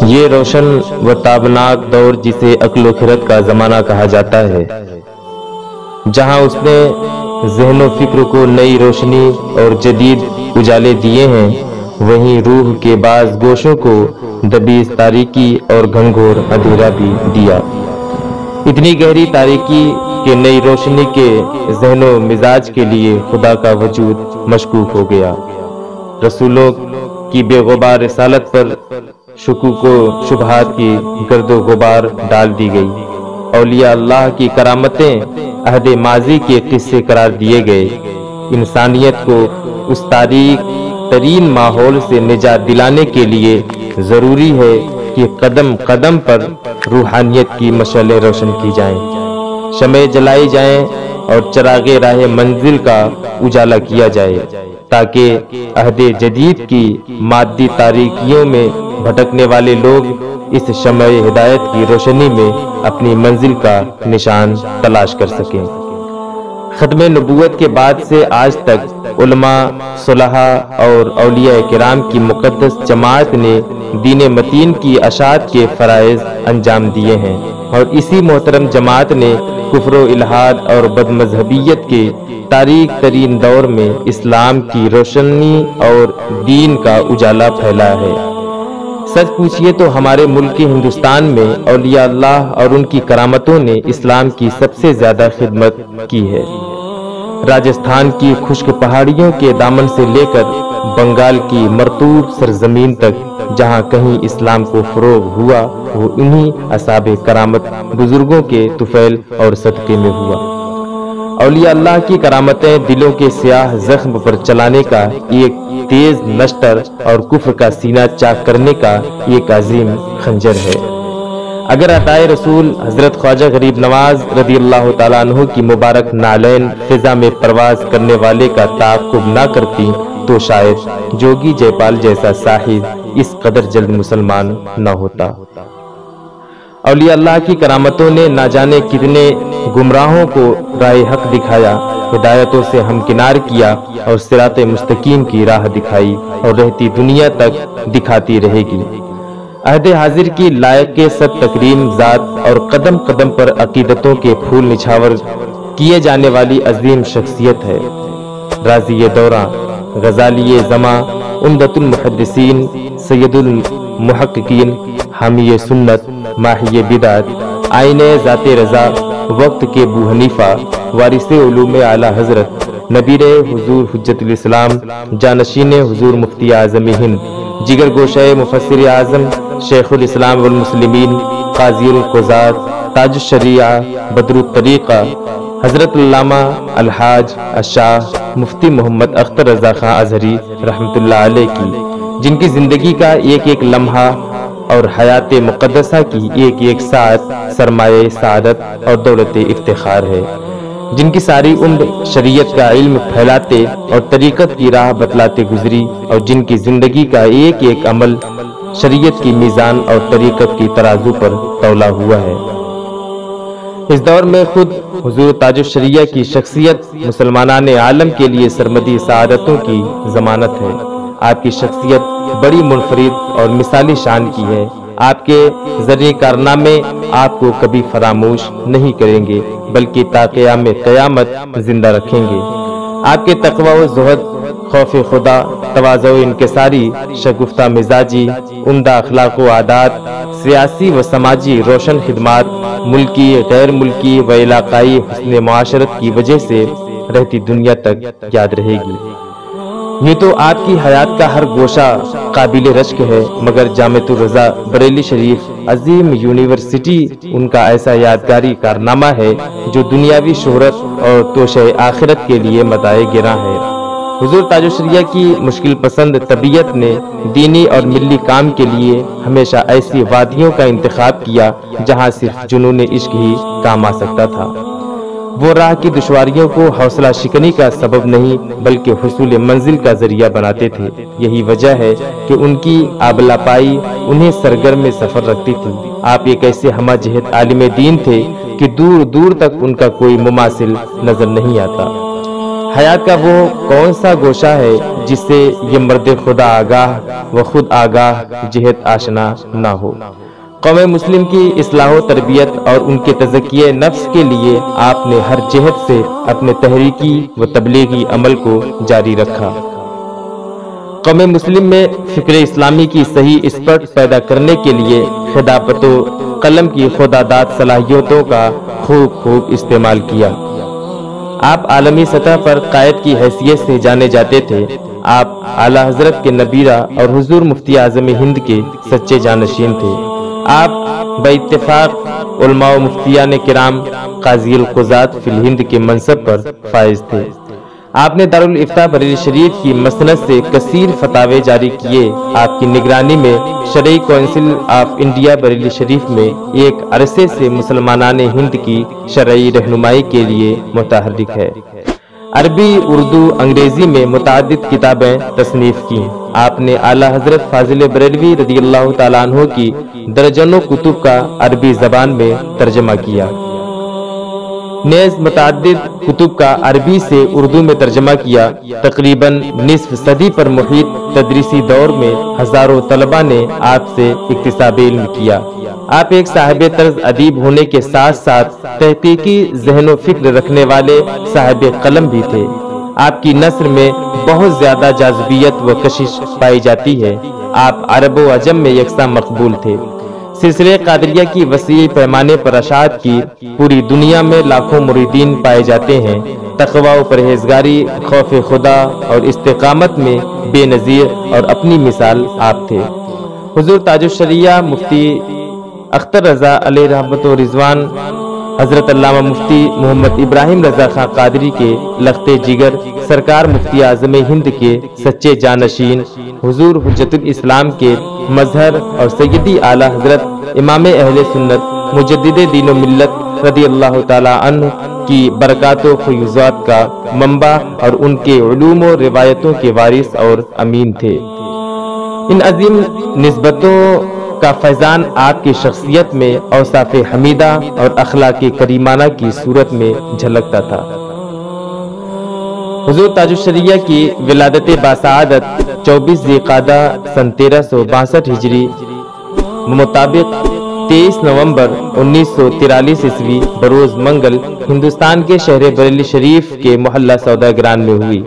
یہ روشن و تابناک دور جسے عقل و خرد کا زمانہ کہا جاتا ہے، جہاں اس نے ذہن و فکر کو نئی روشنی اور جدید اجالے دیے ہیں، وہیں روح کے بعض گوشوں کو دبیز تاریکی اور گھنگھور اندھیرا بھی دیا۔ اتنی گہری تاریکی کہ نئی روشنی کے ذہن و مزاج کے لیے خدا کا وجود مشکوک ہو گیا۔ رسولوں کی بے غبار رسالت پر شکوک و شبہات کی گرد و غبار ڈال دی گئی۔ اولیاء اللہ کی کرامتیں عہد ماضی کے قصے قرار دیے گئے۔ انسانیت کو اس تاریک ترین ماحول سے نجات دلانے کے لیے ضروری ہے کہ قدم قدم پر روحانیت کی مشعلیں روشن کی جائیں، شمع جلائی جائیں اور چراغ راہ منزل کا اجالا کیا جائے، تاکہ عہد جدید کی مادی تاریکیوں میں بھٹکنے والے لوگ اس شمع ہدایت کی روشنی میں اپنی منزل کا نشان تلاش کر سکیں۔ ختم نبوت کے بعد سے آج تک علماء، صلحاء اور اولیاء کرام کی مقدس جماعت نے دین متین کی اشاعت کے فرائض انجام دیے ہیں، اور اسی محترم جماعت نے کفر و الحاد اور بد مذہبیت کے تاریک ترین دور میں اسلام کی روشنی اور دین کا اجالا پھیلا ہے۔ سچ پوچھئے تو ہمارے ملک ہندوستان میں اولیاء اللہ اور ان کی کرامتوں نے اسلام کی سب سے زیادہ خدمت کی ہے۔ راجستھان کی خشک پہاڑیوں کے دامن سے لے کر بنگال کی مرطوب سرزمین تک جہاں کہیں اسلام کو فروغ ہوا، وہ انہی اصحاب کرامت بزرگوں کے طفیل اور صدقے میں ہوا۔ اولیاء اللہ کی کرامتیں دلوں کے سیاہ زخم پر چلانے کا ایک تیز نشتر اور کفر کا سینہ چاک کرنے کا ایک عظیم خنجر ہے۔ اگر عطائے رسول حضرت خواجہ غریب نواز رضی اللہ تعالیٰ عنہ کی مبارک نعلین فضا میں پرواز کرنے والے کا تعاقب نہ کرتی تو شاید جوگی جے پال جیسا صاحب اس قدر جلد مسلمان نہ ہوتا۔ اولیاء اللہ کی کرامتوں نے نہ جانے کتنے گمراہوں کو راہ حق دکھایا، ہدایتوں سے ہمکنار کیا اور صراط مستقیم کی راہ دکھائی، اور رہتی دنیا تک دکھاتی رہے گی۔ عہد حاضر کی لائق کے صد تکریم ذات اور قدم قدم پر عقیدتوں کے پھول نچھاور کیے جانے والی عظیم شخصیت ہے۔ رازی دوراں، غزالی زماں، عمدۃ المحدثین، سید المحققین، حامی سنت، ماحی بدعت، آئین ذات رضا، وقت کے ابو حنیفہ، وارث علوم اعلی حضرت، نبیر حضور حجت الاسلام، جانشین حضور مفتی اعظم ہند، جگر گوشہ مفسر اعظم شیخ الاسلام والمسلمین، قاضی القضات، تاج الشریعہ، بدر الطریقہ، حضرت علامہ الحاج الشاہ مفتی محمد اختر رضا خان ازہری رحمۃ اللہ علیہ کی، جن کی زندگی کا ایک ایک لمحہ اور حیات مقدسہ کی ایک ایک ساعت سرمایہ سعادت اور دولت افتخار ہے، جن کی ساری عمر شریعت کا علم پھیلاتے اور طریقت کی راہ بتلاتے گزری، اور جن کی زندگی کا ایک ایک عمل شریعت کی میزان اور طریقت کی ترازو پر تولا ہوا ہے۔ اس دور میں خود حضور تاج الشریعہ کی شخصیت مسلمانان عالم کے لیے سرمدی سعادتوں کی ضمانت ہے۔ آپ کی شخصیت بڑی منفرد اور مثالی شان کی ہے۔ آپ کے ذریعے کارنامے آپ کو کبھی فراموش نہیں کریں گے، بلکہ تا قیام قیامت زندہ رکھیں گے۔ آپ کے تقوی و زہد، خوف خدا، تواضع و انکساری، شگفتہ مزاجی، عمدہ اخلاق و عادات، سیاسی و سماجی روشن خدمات، ملکی، غیر ملکی و علاقائی حسن معاشرت کی وجہ سے رہتی دنیا تک یاد رہے گی۔ یہ تو آپ کی حیات کا ہر گوشہ قابل رشک ہے، مگر جامعۃ الرضا بریلی شریف عظیم یونیورسٹی ان کا ایسا یادگاری کارنامہ ہے جو دنیاوی شہرت اور توشہ آخرت کے لیے مدعائے گراں ہے۔ حضور تاج الشریعہ کی مشکل پسند طبیعت نے دینی اور ملی کام کے لیے ہمیشہ ایسی وادیوں کا انتخاب کیا جہاں صرف جنون عشق ہی کام آ سکتا تھا۔ وہ راہ کی دشواریوں کو حوصلہ شکنی کا سبب نہیں بلکہ حصول منزل کا ذریعہ بناتے تھے۔ یہی وجہ ہے کہ ان کی آبلا پائی انہیں سرگرم سفر رکھتی تھی۔ آپ ایک ایسے ہمہ جہت عالم دین تھے کہ دور دور تک ان کا کوئی مماثل نظر نہیں آتا۔ حیات کا وہ کون سا گوشہ ہے جس سے یہ مرد خدا آگاہ و خود آگاہ جہت آشنا نہ ہو۔ قوم مسلم کی اصلاح و تربیت اور ان کے تزکیہ نفس کے لیے آپ نے ہر جہت سے اپنے تحریکی و تبلیغی عمل کو جاری رکھا۔ قوم مسلم میں فکر اسلامی کی صحیح اسپرٹ پیدا کرنے کے لیے خدابت و قلم کی خداداد صلاحیتوں کا خوب استعمال کیا۔ آپ عالمی سطح پر قائد کی حیثیت سے جانے جاتے تھے۔ آپ اعلیٰ حضرت کے نبیرہ اور حضور مفتی اعظم ہند کے سچے جانشین تھے۔ آپ باتفاق علماء و مفتیان کرام قاضی القضات فی الہند کے منصب پر فائز تھے۔ آپ نے دارالافتاء بریلی شریف کی مسند سے کثیر فتاوے جاری کیے۔ آپ کی نگرانی میں شرعی کونسل آف انڈیا بریلی شریف میں ایک عرصے سے مسلمانان ہند کی شرعی رہنمائی کے لیے متحرک ہے۔ عربی، اردو، انگریزی میں متعدد کتابیں تصنیف کی۔ آپ نے اعلیٰ حضرت فاضل بریلوی رضی اللہ تعالیٰ عنہ کی درجنوں کتب کا عربی زبان میں ترجمہ کیا۔ نیز متعدد کتب کا عربی سے اردو میں ترجمہ کیا۔ تقریباً نصف صدی پر محیط تدریسی دور میں ہزاروں طلبہ نے آپ سے اکتساب علم کیا۔ آپ ایک صاحب طرز ادیب ہونے کے ساتھ ساتھ تحقیقی ذہن و فکر رکھنے والے صاحب قلم بھی تھے۔ آپ کی نثر میں بہت زیادہ جاذبیت و کشش پائی جاتی ہے۔ آپ عرب و عجم میں یکساں مقبول تھے۔ سلسلہ قادریہ کی وسیع پیمانے پر اشاعت کی پوری دنیا میں لاکھوں مریدین پائے جاتے ہیں۔ تقوی و پرہیزگاری، خوف خدا اور استقامت میں بے نظیر اور اپنی مثال آپ تھے۔ حضور تاج الشریعہ مفتی اختر رضا علیہ رحمت و رضوان، حضرت علامہ مفتی محمد ابراہیم رضا خان قادری کے لخت جگر، سرکار مفتی اعظم ہند کے سچے جانشین، حضور حجت الاسلام کے مظہر اور سیدی اعلیٰ حضرت امام اہل سنت مجدد دین و ملت رضی اللہ تعالی عنہ کی برکات و فیوزات کا منبع اور ان کے علوم و روایتوں کے وارث اور امین تھے۔ ان عظیم نسبتوں کا فیضان آپ کی شخصیت میں اوصاف حمیدہ اور اخلاق کریمانہ کی صورت میں جھلکتا تھا۔ حضور تاج الشریعہ کی ولادت باسعادت 24 ذی قعدہ سن 1362 ہجری مطابق 23 نومبر 1943 عیسوی بروز منگل ہندوستان کے شہر بریلی شریف کے محلہ سوداگران میں ہوئی۔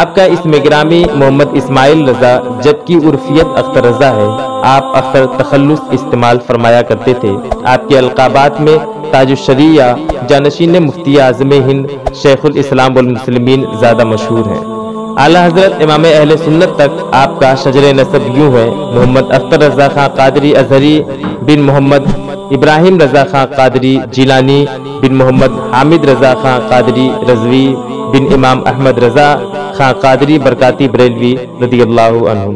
آپ کا اسم گرامی محمد اسماعیل رضا جبکہ عرفیت اختر رضا ہے۔ آپ اختر تخلص استعمال فرمایا کرتے تھے۔ آپ کے القابات میں تاج الشریعہ، جانشین مفتی اعظم ہند، شیخ الاسلام والمسلمین زیادہ مشہور ہیں۔ اعلیٰ حضرت امام اہل سنت تک آپ کا شجر نسب یوں ہے: محمد اختر رضا خان قادری ازہری بن محمد ابراہیم رضا خان قادری جیلانی بن محمد حامد رضا خان قادری رضوی بن امام احمد رضا خان قادری برکاتی بریلوی رضی اللہ عنہ۔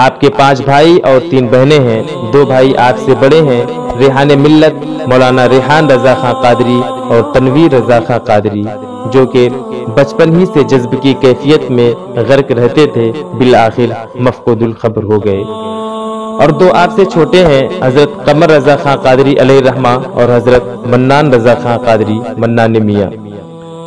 آپ کے 5 بھائی اور 3 بہنیں ہیں۔ 2 بھائی آپ سے بڑے ہیں: ریحان ملت مولانا ریحان رضا خان قادری اور تنویر رضا خان قادری، جو کہ بچپن ہی سے جذب کی کیفیت میں غرق رہتے تھے، بالآخر مفقود الخبر ہو گئے۔ اور 2 آپ سے چھوٹے ہیں: حضرت قمر رضا خان قادری علیہ رحمہ اور حضرت منان رضا خان قادری منان میاں۔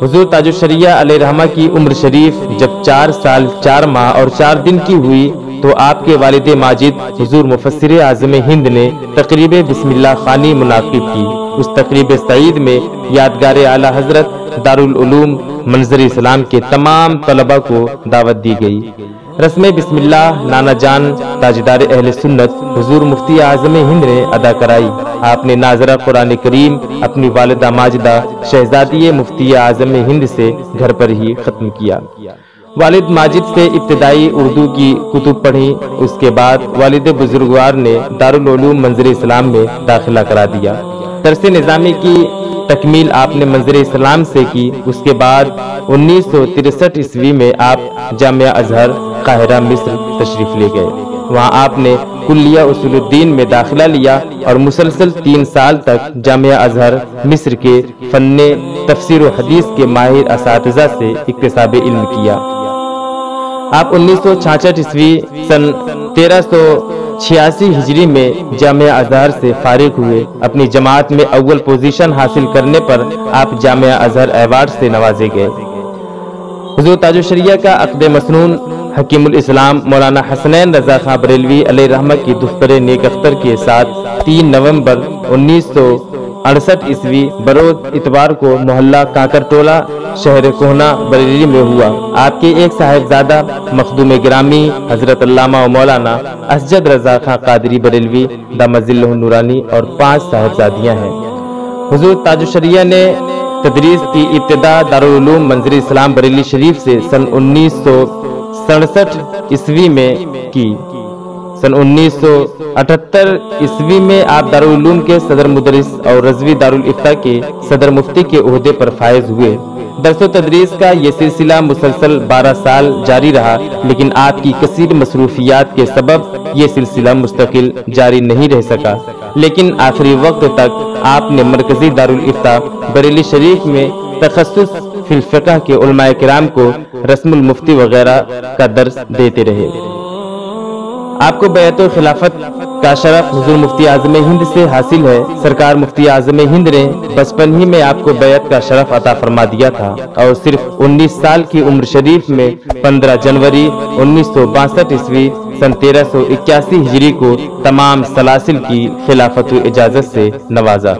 حضور تاج الشریعہ علیہ رحمہ کی عمر شریف جب 4 سال 4 ماہ اور 4 دن کی ہوئی تو آپ کے والد ماجد حضور مفسر اعظم ہند نے تقریب بسم اللہ خوانی منعقد کی۔ اس تقریب سعید میں یادگار اعلیٰ حضرت دارالعلوم منظر اسلام کے تمام طلبہ کو دعوت دی گئی۔ رسم بسم اللہ نانا جان تاجدار اہل سنت حضور مفتی اعظم ہند نے ادا کرائی۔ آپ نے ناظرہ قرآن کریم اپنی والدہ ماجدہ شہزادی مفتی اعظم ہند سے گھر پر ہی ختم کیا۔ والد ماجد سے ابتدائی اردو کی کتب پڑھی۔ اس کے بعد والد بزرگوار نے دارالعلوم منظر اسلام میں داخلہ کرا دیا۔ درس نظامی کی تکمیل آپ نے منظر اسلام سے کی۔ اس کے بعد 1963 عیسوی میں آپ جامعہ ازہر قاہرہ مصر تشریف لے گئے۔ وہاں آپ نے کلیہ اصول الدین میں داخلہ لیا اور مسلسل 3 سال تک جامعہ ازہر مصر کے فن تفسیر و حدیث کے ماہر اساتذہ سے اکتساب علم کیا۔ آپ 1966 عیسوی سن 1386 ہجری میں جامعہ ازہر سے فارغ ہوئے۔ اپنی جماعت میں اول پوزیشن حاصل کرنے پر آپ جامعہ ازہر ایوارڈ سے نوازے گئے۔ हुजूर ताजुल शरिया का अक़्द मसनून हकीमुल इस्लाम मौलाना हसनैन रज़ा खां बरेलवी अलैहि रहमत की दुख्तर नेक अख्तर के साथ 3 नवंबर 1968 ईस्वी बरोज इतवार को मोहल्ला काकर टोला शहर कोहना बरेली में हुआ। आपके एक साहिबजादा मखदूम गिरामी हजरत अल्लामा व मौलाना असजद रज़ा खां कादरी बरेलवी दामजिल्लुहु नूरानी और 5 साहिबजादियां हैं। हुजूर ताजुल शरिया ने तदरीस की इब्तिदा दारुल उलूम मंज़िल इस्लाम बरेली शरीफ से सन 1967 ईस्वी में की। सन 1978 ईस्वी में आप दारुल उलूम के सदर मुदरिस और रज़वी दारुल इफ्ता के सदर मुफ्ती के ओहदे पर फायज हुए। दरस तदरीस का ये सिलसिला मुसलसल 12 साल जारी रहा, लेकिन आपकी कसीर मसरूफियात के सबब ये सिलसिला मुस्तकिल जारी नहीं रह सका। लेकिन आखिरी वक्त तक आपने मरकजी दारुल इफ्ता बरेली शरीफ में तखस्सुस फिल फ़िक़्ह के उलमाए किराम को रस्मुल मुफ्ती वगैरह का दर्स देते रहे। आपको बैअत खिलाफत का शरफ हुजूर मुफ्ती आज़म हिंद से हासिल है। सरकार मुफ्ती आज़म हिंद ने बचपन ही में आपको बैअत का शरफ अता फरमा दिया था और सिर्फ 19 साल की उम्र शरीफ में 15 जनवरी 1962 ईस्वी सन 1381 हिजरी को तमाम सलासिल की खिलाफत व इजाजत से नवाजा।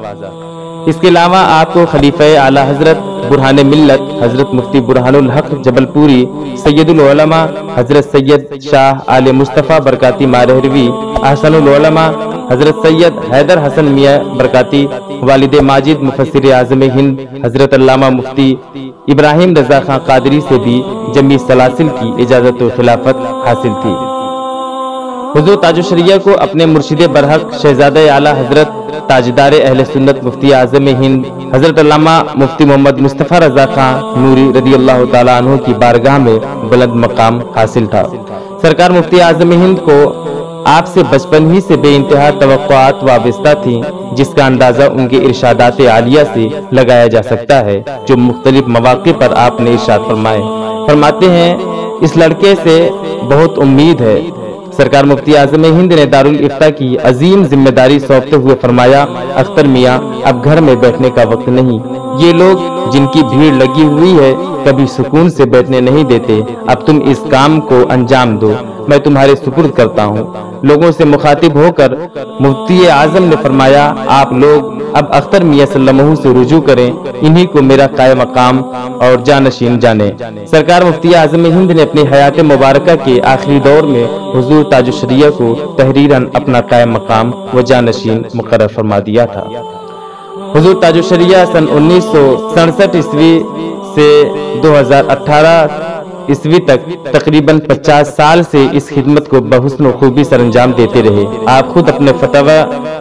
इसके अलावा आपको खलीफा आला हजरत बुरहान मिल्लत हजरत मुफ्ती बुरहानुल हक जबलपुरी सैयदुल उलमा हजरत सैयद शाह आले मुस्तफ़ा बरकाती मारहरवी अहसनुल उलमा हजरत सैयद हैदर हसन मियाँ बरकाती वालिद माजिद मुफस्सिर आज़म हिंद हजरत अल्लामा मुफ्ती इब्राहिम रज़ा खां कादरी से भी जमी सलासिल की इजाजत व खिलाफत हासिल थी। हुजूर ताजुल शरिया को अपने मुर्शिद बरहक शहजादे आला हजरत ताजदार अहले सुन्नत मुफ्ती आज़म हिंद हजरत अल्लामा मुफ्ती मोहम्मद मुस्तफ़ा रज़ा खां नूरी रदियल्लाहु ताला अन्हु की बारगाह में बुलंद मकाम हासिल था। सरकार मुफ्ती आज़म हिंद को आपसे बचपन ही से बेइंतहा तवक्कुआत वाबस्ता थी, जिसका अंदाजा उनके इरशादात आलिया से लगाया जा सकता है, जो मुख्तलिफ मौक़े पर आपने इरशाद फरमाते हैं, इस लड़के से बहुत उम्मीद है। सरकार मुफ्ती आज़म हिंद ने दारुल इफ्ता की अजीम जिम्मेदारी सौंपते हुए फरमाया, अख्तर मियाँ अब घर में बैठने का वक्त नहीं, ये लोग जिनकी भीड़ लगी हुई है कभी सुकून से बैठने नहीं देते, अब तुम इस काम को अंजाम दो, मैं तुम्हारे सुपुर्द करता हूँ। लोगों से मुखातिब होकर मुफ्ती आज़म ने फरमाया, आप लोग अब अख्तर मियाँ सल्लल्लाहु से रुजू करें, इन्हीं को मेरा कायम मकाम और जानशीन जाने। सरकार मुफ्ती आज़म हिंद ने अपनी हयात मुबारका के आखिरी दौर में हुजूर ताजुल शरिया को तहरीरन अपना कायम मकाम व जानशीन मुकर्रर फरमा दिया था। हुजूर ताजुल शरिया सन 1967 ईस्वी से 2018 ईस्वी तक तकरीबन 50 साल से इस खिदमत को बहुस्न खूबी सरंजाम देते रहे। आप खुद अपने फतवा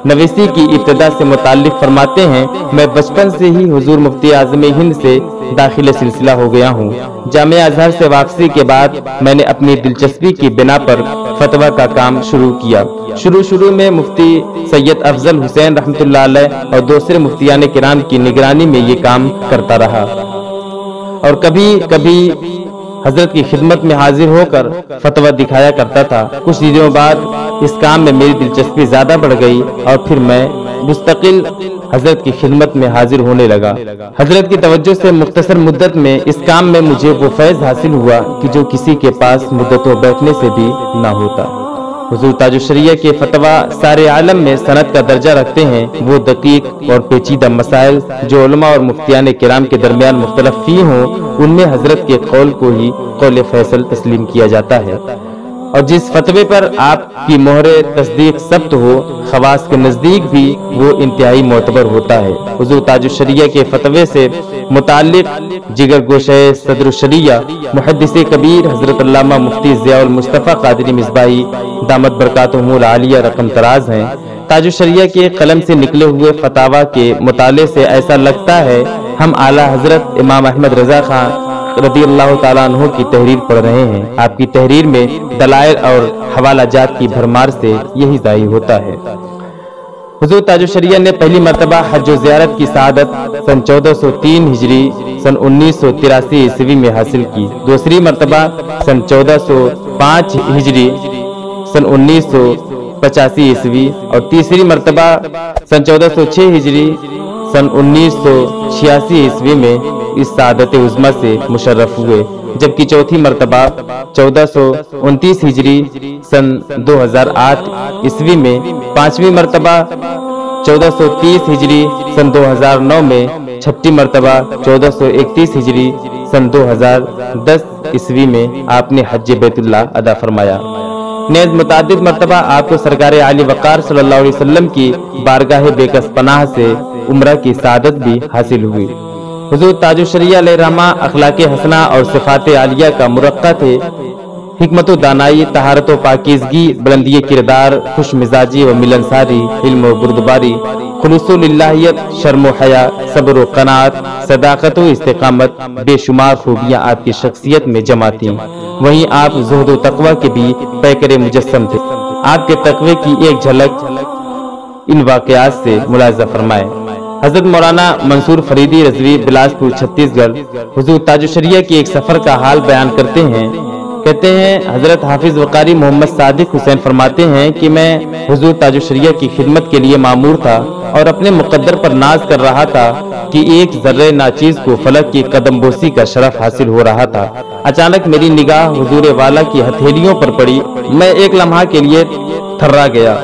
नवीसी की इब्तिदा से मुताल्लिक फरमाते हैं, मैं बचपन से ही हुजूर मुफ्ती आज़म हिंद से दाखिल सिलसिला हो गया हूँ। जामिया अज़हर से वापसी के बाद मैंने अपनी दिलचस्पी की बिना पर फतवा का काम शुरू किया। शुरू में मुफ्ती सैयद अफजल हुसैन रहमतुल्लाह अलैह और दूसरे मुफ्तियान किराम की निगरानी में ये काम करता रहा और कभी कभी हजरत की खिदमत में हाजिर होकर फतवा दिखाया करता था। कुछ दिनों बाद इस काम में मेरी दिलचस्पी ज्यादा बढ़ गई और फिर मैं मुस्तकिल हजरत की खिदमत में हाजिर होने लगा। हजरत की तवज्जो से मुख्तसर मुद्दत में इस काम में मुझे वो फैज़ हासिल हुआ कि जो किसी के पास मुद्दतों बैठने से भी ना होता। हुजूर ताजुल शरिया के फतवा सारे आलम में सनद का दर्जा रखते हैं। वो दकीक और पेचीदा मसाइल जो उलमा और मुफ्तियान किराम के दरमियान मुख्तलफ फी हों, उनमें हजरत के कौल को ही कौल फैसल तस्लीम किया जाता है और जिस फतवे पर आपकी मोहरे तस्दीक सब्त हो, खवास के नजदीक भी वो इंतहाई मोतबर होता है। हुजूर ताजुल शरिया के फतवे से मुताल्लिक जिगर गोशे सदर शरिया मुहद्दिस कबीर हजरत अल्लामा मुफ्ती ज़ियाउल मुस्तफ़ा कादरी मिसबाही दामत बरकातुहुमुल आलिया रकम तराज हैं। ताजुल शरिया के कलम से निकले हुए फतावा के मुताले से ऐसा लगता है हम आला हजरत इमाम अहमद रजा खां रदियल्लाहु ताला अन्हु की तहरीर पढ़ रहे हैं। आपकी तहरीर में दलाइल और हवाला जात की भरमार से यही जाहिर होता है। हुजूर ताजुल शरिया ने पहली मरतबा हज व ज़ियारत की सआदत सन 1403 हिजरी सन 1983 ईस्वी में हासिल की। दूसरी मरतबा सन 1405 हिजरी सन 1985 ईस्वी और तीसरी मरतबा सन 1406 हिजरी सन 1986 ईस्वी में इस सादत उज़्मा से मुशर्रफ हुए। जबकि चौथी मर्तबा 1429 हिजरी सन 2008 ईस्वी में, पांचवी मर्तबा 1430 हिजरी सन 2009 में, छठी मर्तबा 1431 हिजरी सन 2010 ईस्वी में आपने हज बैतुल्लाह अदा फरमाया। नेज़ मुतादिद मर्तबा आपको सरकार आली वक़ार सल्लल्लाहु अलैहि वसल्लम की बारगाह बेकस पनाह से उम्रा की सादत भी हासिल हुई। हुजूर ताजुश्शरिया अलैहिर्रहमा अखलाक हसना और सिफात आलिया का मुरक्का थे। हिकमत दानाई, तहारत पाकीज़गी, बुलंदी किरदार, खुश मिजाजी व मिलनसारी, इल्म व बुर्दबारी, खुलूसुल लिल्लाहियत, शर्म व हया, सब्र व क़नाअत, सदाकत व इस्तिकामत, बेशुमार खूबियाँ आपकी शख्सियत में जमा थीं। वहीं आप ज़ुहद व तक़वा के भी पैकर मुजस्सम थे। आपके तक़वे की एक झलक इन वाक़यात से मुलाज़ा फरमाए। हज़रत मौलाना मंसूर फरीदी रज़वी बिलासपुर छत्तीसगढ़ हुजूर ताजुश्शरिया की एक सफ़र का हाल बयान करते हैं। कहते हैं, हज़रत हाफिज़ वक़ारी मोहम्मद सादिक हुसैन फरमाते हैं कि मैं हुजूर ताजुश्शरिया की खिदमत के लिए मामूर था और अपने मुक़द्दर पर नाज कर रहा था कि एक ज़र्रे नाचीज़ को फलक की कदम बोसी का शरफ हासिल हो रहा था। अचानक मेरी निगाह हुजूर वाला की हथेलियों पर पड़ी। मैं एक लम्हा के लिए थर्रा गया।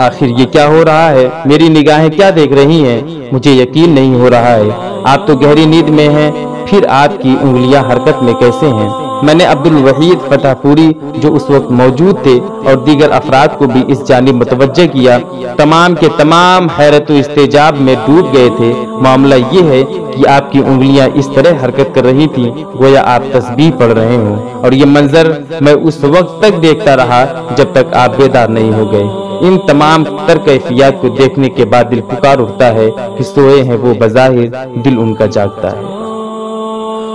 आखिर ये क्या हो रहा है? मेरी निगाहें क्या देख रही हैं? मुझे यकीन नहीं हो रहा है। आप तो गहरी नींद में हैं, फिर आपकी उंगलियां हरकत में कैसे हैं? मैंने अब्दुल वहीद फतहपुरी जो उस वक्त मौजूद थे और दीगर अफराद को भी इस जानिब मुतवज्जे किया। तमाम के तमाम हैरत व इस्तेजाब में डूब गए थे। मामला ये है कि आपकी उंगलियां इस तरह हरकत कर रही थीं गोया आप तस्बीह पढ़ रहे हों, और ये मंजर मैं उस वक्त तक देखता रहा जब तक आप बेदार नहीं हो गए। इन तमाम तर कैफियत को देखने के बाद दिल पुकार उठता है कि सोए हैं वो बज़ाहिर, दिल उनका जागता है।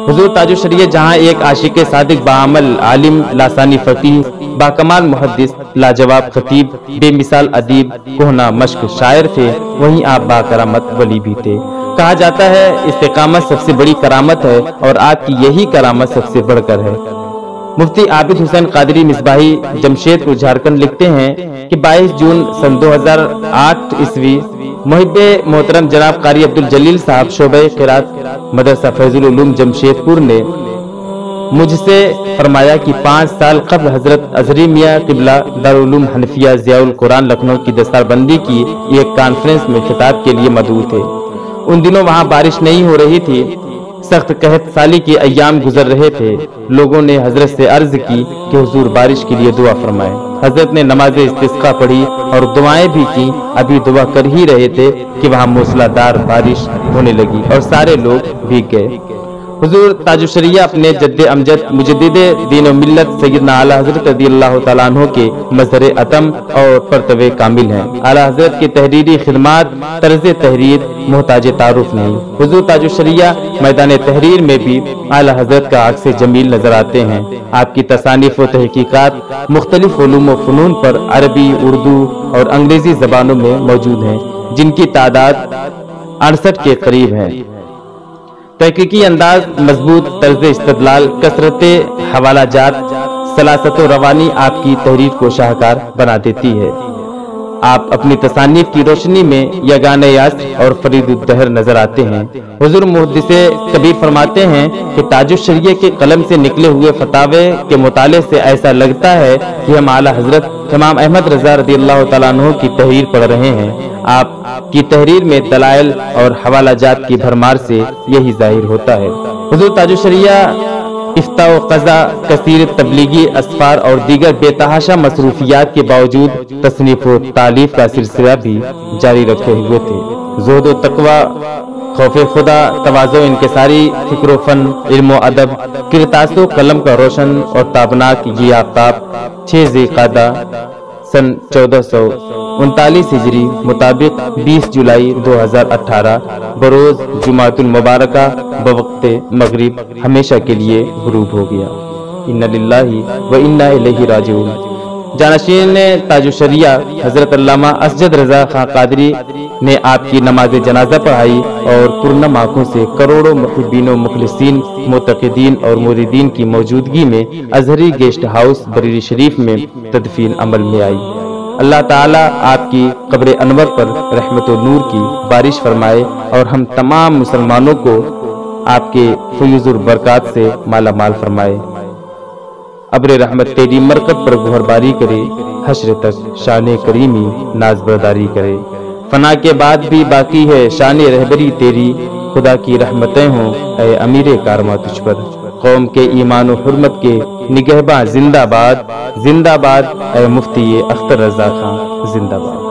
हुजूर ताजुश्शरिया जहाँ एक आशिक सादिक, बाअमल आलिम, लासानी फकीह, बाकमाल मुहद्दिस, लाजवाब खतीब, बेमिसाल अदीब, कोहना मश्क शायर थे, वहीं आप बाकरामत वली भी थे। कहा जाता है इस्तिकामत सबसे बड़ी करामत है और आपकी यही करामत सबसे बढ़कर है। मुफ्ती आबिद हुसैन कादरी मिसबाही जमशेदपुर झारखंड लिखते हैं कि 22 जून सन 2008 ईस्वी मुहिब्बे मोहतरम जनाब कारी अब्दुल जलील साहब शोबे क़िरात मदरसा फैजुल उलूम जमशेदपुर ने मुझसे फरमाया कि 5 साल कबल हजरत अजहरी मियाँ किबला दारुल उलूम हनफिया ज़ियाउल कुरान लखनऊ की दस्तारबंदी की एक कॉन्फ्रेंस में खिताब के लिए मदऊ थे। उन दिनों वहाँ बारिश नहीं हो रही थी, सख्त कहत साली के अय्याम गुजर रहे थे। लोगों ने हजरत से अर्ज की कि हुजूर बारिश के लिए दुआ फरमाएं। हजरत ने नमाज इस्तिस्का पढ़ी और दुआएं भी की। अभी दुआ कर ही रहे थे कि वहाँ मूसलाधार बारिश होने लगी और सारे लोग भीग गए। हुजूर ताजुश्शरिया अपने जद्दे अमजद मुजद्दिदे दीन व मिल्लत सैयदना आला हजरत रज़ियल्लाहु तआला अन्हु के मज़हर अतम और परतवे कामिल हैं। आला हजरत की तहरीरी खिदमात तर्ज तहरीर मोहताज तारुफ नहीं। हुजूर ताजुश्शरिया मैदान तहरीर में भी आला हजरत का अक्स जमील नजर आते हैं। आपकी तसानीफ व तहकीकात मुख्तलिफ उलूम व फ़नून पर अरबी, उर्दू और अंग्रेजी जबानों में मौजूद हैं, जिनकी तादाद 68 के करीब है। तहकीकी अंदाज, मजबूत तर्ज इस्तदलाल, कसरत हवाला जात, सलासत व रवानी आपकी तहरीर को शाहकार बना देती है। आप अपनी तसानीफ की रोशनी में यगाने यास और फरीदुद्दहर नजर आते हैं। हुजूर मुहद्दिसे कबीर फरमाते हैं कि ताजुश्शरिया के कलम से निकले हुए फतावे के मुताले से ऐसा लगता है कि हम आला हजरत इमाम अहमद रजा रज़ियल्लाहु तआला अन्हु की तहरीर पढ़ रहे हैं। आपकी तहरीर में दलाइल और हवाला जात की भरमार से यही जाहिर होता है। हुजूर ताजुश्शरिया इफ्ता व क़ज़ा, कसीर तबलीगी असफार और दीगर बेतहाशा मसरूफियात के बावजूद तसनीफ व तालीफ का सिलसिला भी जारी रखे हुए थे। ज़ुहद व तक़वा, खौफ खुदा, तवाज़ो इनकिसारी, फ़िक्र फ़न, इल्म व अदब, किरतासो कलम का रोशन और ताबनाक ये आफ्ताब 6 ज़िलक़ादा सन 1439 हिजरी मुताबिक 20 जुलाई 2018 बरोज जुमातुल मुबारका बवक्ते मगरिब हमेशा के लिए गुरूब हो गया। इन्ना लिल्लाहि व इन्ना इलैहि राजिऊन। जानशीन ताजुश्शरिया हजरत अल्लामा असजद रजा खां कादरी ने आपकी नमाज जनाजा पढ़ाई और पुरनम आँखों से करोड़ों मुहिब्बीन व मुखलिसीन, मुतक़िदीन और मुरीदीन की मौजूदगी में अजहरी गेस्ट हाउस बरेली शरीफ में तदफीन अमल में आई। अल्लाह ताला आपकी कब्र अनवर पर रहमत व नूर की बारिश फरमाए और हम तमाम मुसलमानों को آپ کے فیوز اور برکات سے مالا مال فرمائے۔ ابر رحمت تیری مرکت پر گہرباری کرے، حشر تک شان کریمی ناز برداری کرے۔ فنا کے بعد بھی باقی ہے شان رہبری تیری، خدا کی رحمتیں ہوں اے امیر کارواں تجھ پر۔ قوم کے ایمان و حرمت کے نگہباں زندہ باد، زندہ باد اے مفتی اختر رضا خان، زندہ باد۔